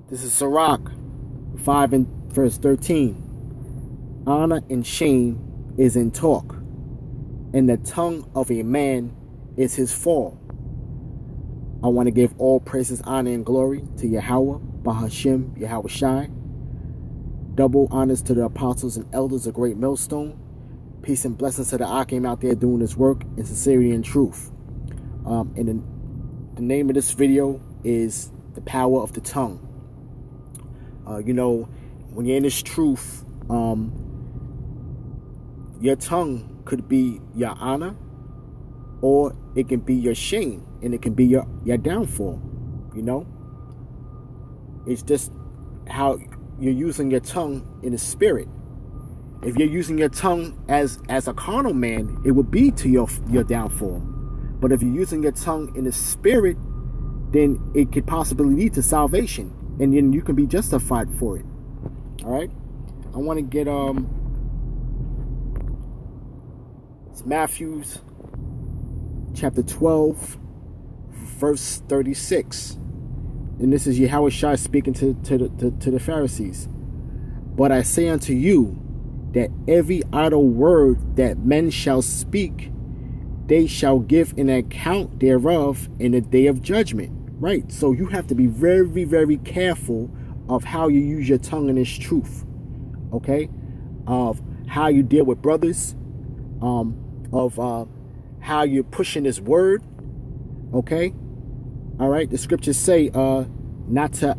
This is Sirach 5 and verse 13. Honor and shame is in talk, and the tongue of a man is his fall. I want to give all praises, honor, and glory to Yahweh, Bahashim, Yahweh Shai. Double honors to the apostles and elders of Great Millstone. Peace and blessings to the Akim out there doing this work in sincerity and truth. And the name of this video is The Power of the Tongue. When you're in this truth, your tongue could be your honor, or it can be your shame, and it can be your downfall. It's just how you're using your tongue in the spirit. If you're using your tongue as a carnal man, it would be to your downfall. But if you're using your tongue in the spirit, then it could possibly lead to salvation, and then you can be justified for it. All right, I want to get it's Matthew's chapter 12, verse 36, and this is Yahweh Shai speaking to the Pharisees. But I say unto you that every idle word that men shall speak, they shall give an account thereof in the day of judgment. Right? So you have to be very, very careful of how you use your tongue in this truth. Okay? Of how you deal with brothers. Of how you're pushing this word. Okay? All right? The scriptures say not to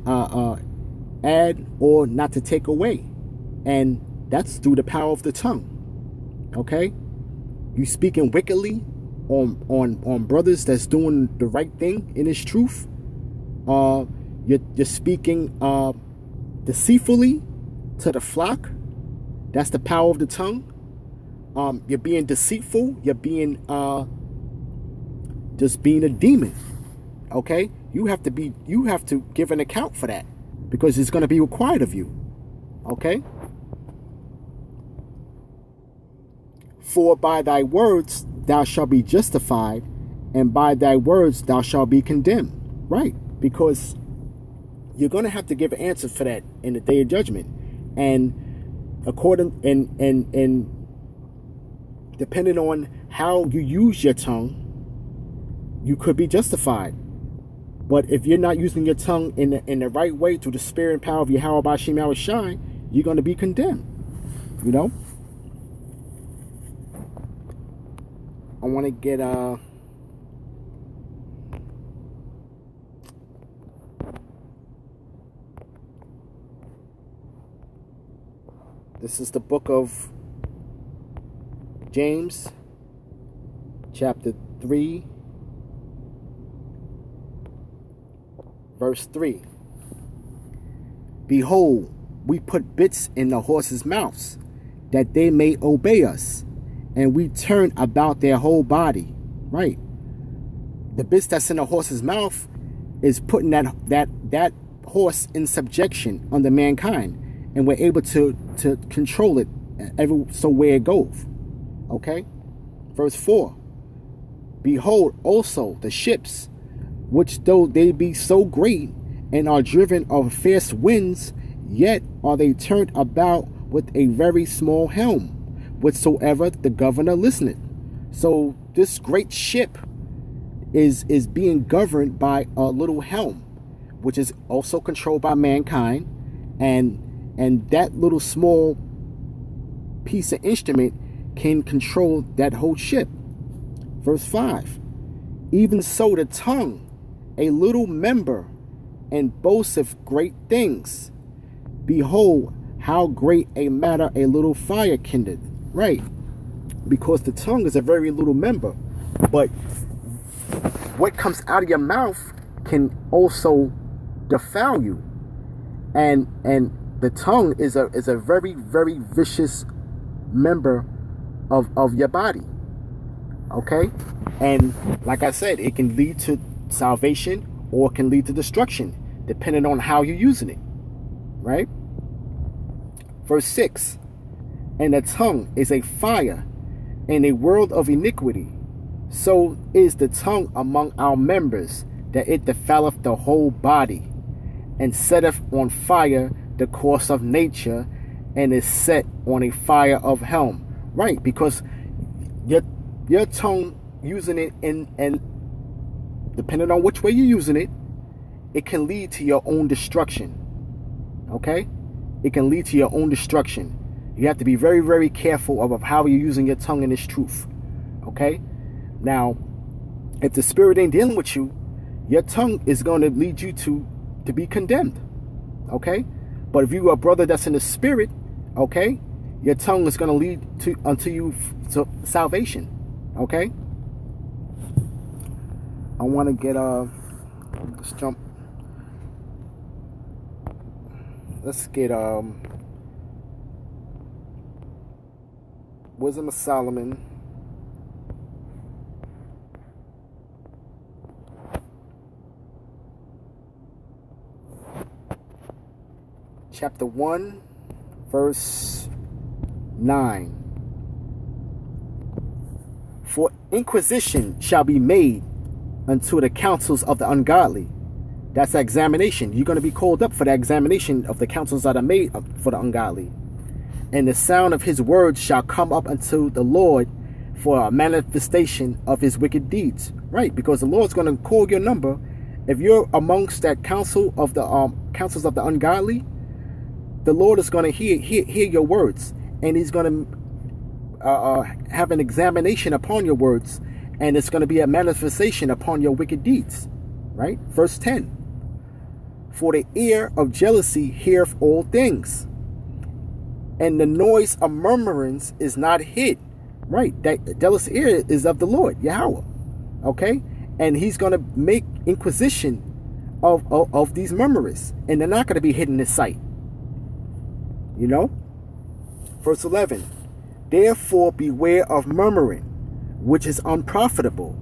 add or not to take away. And that's through the power of the tongue. Okay? You speaking wickedly on brothers that's doing the right thing in this truth. You're speaking deceitfully to the flock. That's the power of the tongue. You're being deceitful. You're being just being a demon. Okay? You have to give an account for that, because it's going to be required of you. Okay? For by thy words thou shalt be justified, and by thy words thou shalt be condemned. Right? Because you're going to have to give an answer for that in the day of judgment. And according and depending on how you use your tongue, you could be justified. But if you're not using your tongue in the right way through the spirit and power of Yahweh Bashim Yahweh Shai, you're going to be condemned. I want to get this is the book of James, chapter 3, verse 3. Behold, we put bits in the horses' mouths, that they may obey us, and we turn about their whole body. Right? The bits that's in the horse's mouth is putting that horse in subjection under mankind, and we're able to control it every so where it goes. Okay? Verse 4. Behold also the ships, which though they be so great, and are driven of fierce winds, yet are they turned about with a very small helm, whatsoever the governor listeneth. So this great ship is being governed by a little helm, which is also controlled by mankind, and that little small piece of instrument can control that whole ship. Verse 5. Even so the tongue, a little member, and boasteth great things. Behold, how great a matter a little fire kindled. Right? Because the tongue is a very little member, but what comes out of your mouth can also defile you. And the tongue is a very, very vicious member of your body. Okay? And like I said, it can lead to salvation or it can lead to destruction, depending on how you're using it. Right? Verse 6. And the tongue is a fire and a world of iniquity. So is the tongue among our members, that it defileth the whole body, and setteth on fire the course of nature, and is set on a fire of helm. Right, because your tongue, using it and depending on which way you're using it, it can lead to your own destruction. Okay? It can lead to your own destruction. You have to be very, very careful of how you're using your tongue in this truth. Okay? Now, if the spirit ain't dealing with you, your tongue is going to lead you to be condemned. Okay? But if you are a brother that's in the spirit, okay, your tongue is going to lead unto you to salvation. Okay? I want to get let's jump. Let's get Wisdom of Solomon, chapter 1, verse 9. For inquisition shall be made unto the counsels of the ungodly. That's examination. You're going to be called up for the examination of the counsels that are made for the ungodly. And the sound of his words shall come up unto the Lord for a manifestation of his wicked deeds. Right, because the Lord's going to call your number. If you're amongst that counsel of the counsels of the ungodly, the Lord is going to hear your words, and he's going to have an examination upon your words, and it's going to be a manifestation upon your wicked deeds. Right? Verse 10. For the ear of jealousy heareth all things, and the noise of murmurings is not hid. Right? That jealous ear is of the Lord, Yahweh. Okay? And he's going to make inquisition of these murmurers, and they're not going to be hidden in his sight. You know? Verse 11. Therefore beware of murmuring, which is unprofitable,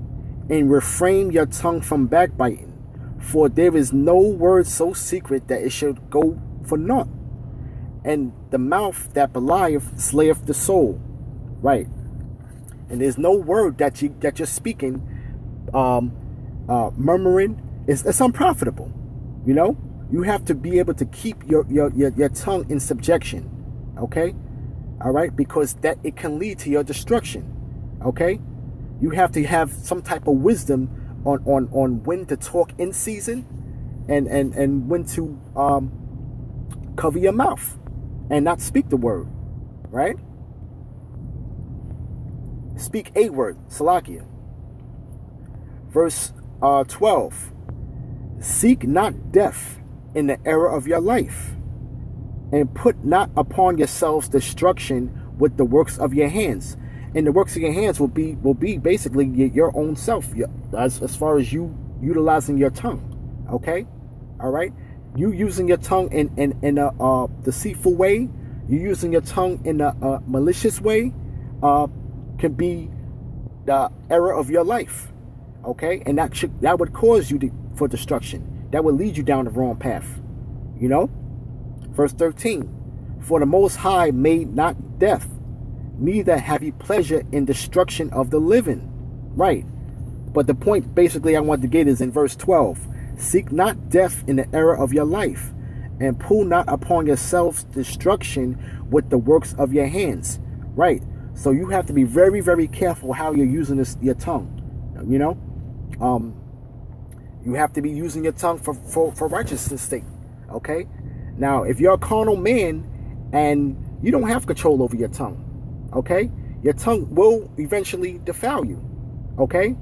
and refrain your tongue from backbiting. For there is no word so secret that it should go for naught. And the mouth that belieth slayeth the soul. Right. And there's no word that you're speaking, murmuring, it's unprofitable. You know? You have to be able to keep your tongue in subjection. Okay? All right? Because that it can lead to your destruction. Okay? You have to have some type of wisdom on when to talk in season and when to cover your mouth and not speak the word. Right? Speak a word, Salakia. Verse 12. Seek not death in the era of your life, and put not upon yourselves destruction with the works of your hands. And the works of your hands will be basically your own self, as far as you utilizing your tongue. Okay? All right? You using your tongue in a deceitful way, you using your tongue in a malicious way, can be the error of your life. Okay? And that would cause you for destruction. That would lead you down the wrong path. You know? Verse 13. For the Most High made not death, neither have he pleasure in destruction of the living. Right. But the point basically I want to get is in verse 12. Seek not death in the era of your life, and pull not upon yourselves destruction with the works of your hands. Right. So you have to be very, very careful how you're using your tongue. You know? You have to be using your tongue for righteousness' sake. Okay? Now, if you're a carnal man and you don't have control over your tongue, okay? Your tongue will eventually defile you, okay?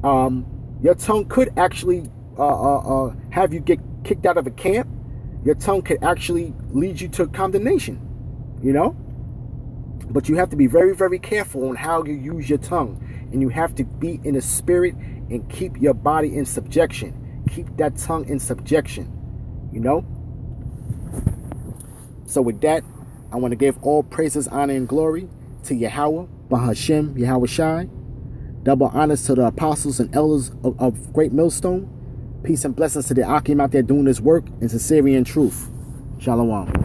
Your tongue could actually have you get kicked out of a camp. Your tongue could actually lead you to condemnation, you know? But you have to be very, very careful on how you use your tongue. And you have to be in the spirit and keep your body in subjection. Keep that tongue in subjection, you know? So with that, I want to give all praises, honor, and glory to Yahweh, Bahashem, Yahweh Shai. Double honors to the apostles and elders of Great Millstone. Peace and blessings to the Akim out there doing this work in sincerity and truth. Shalom.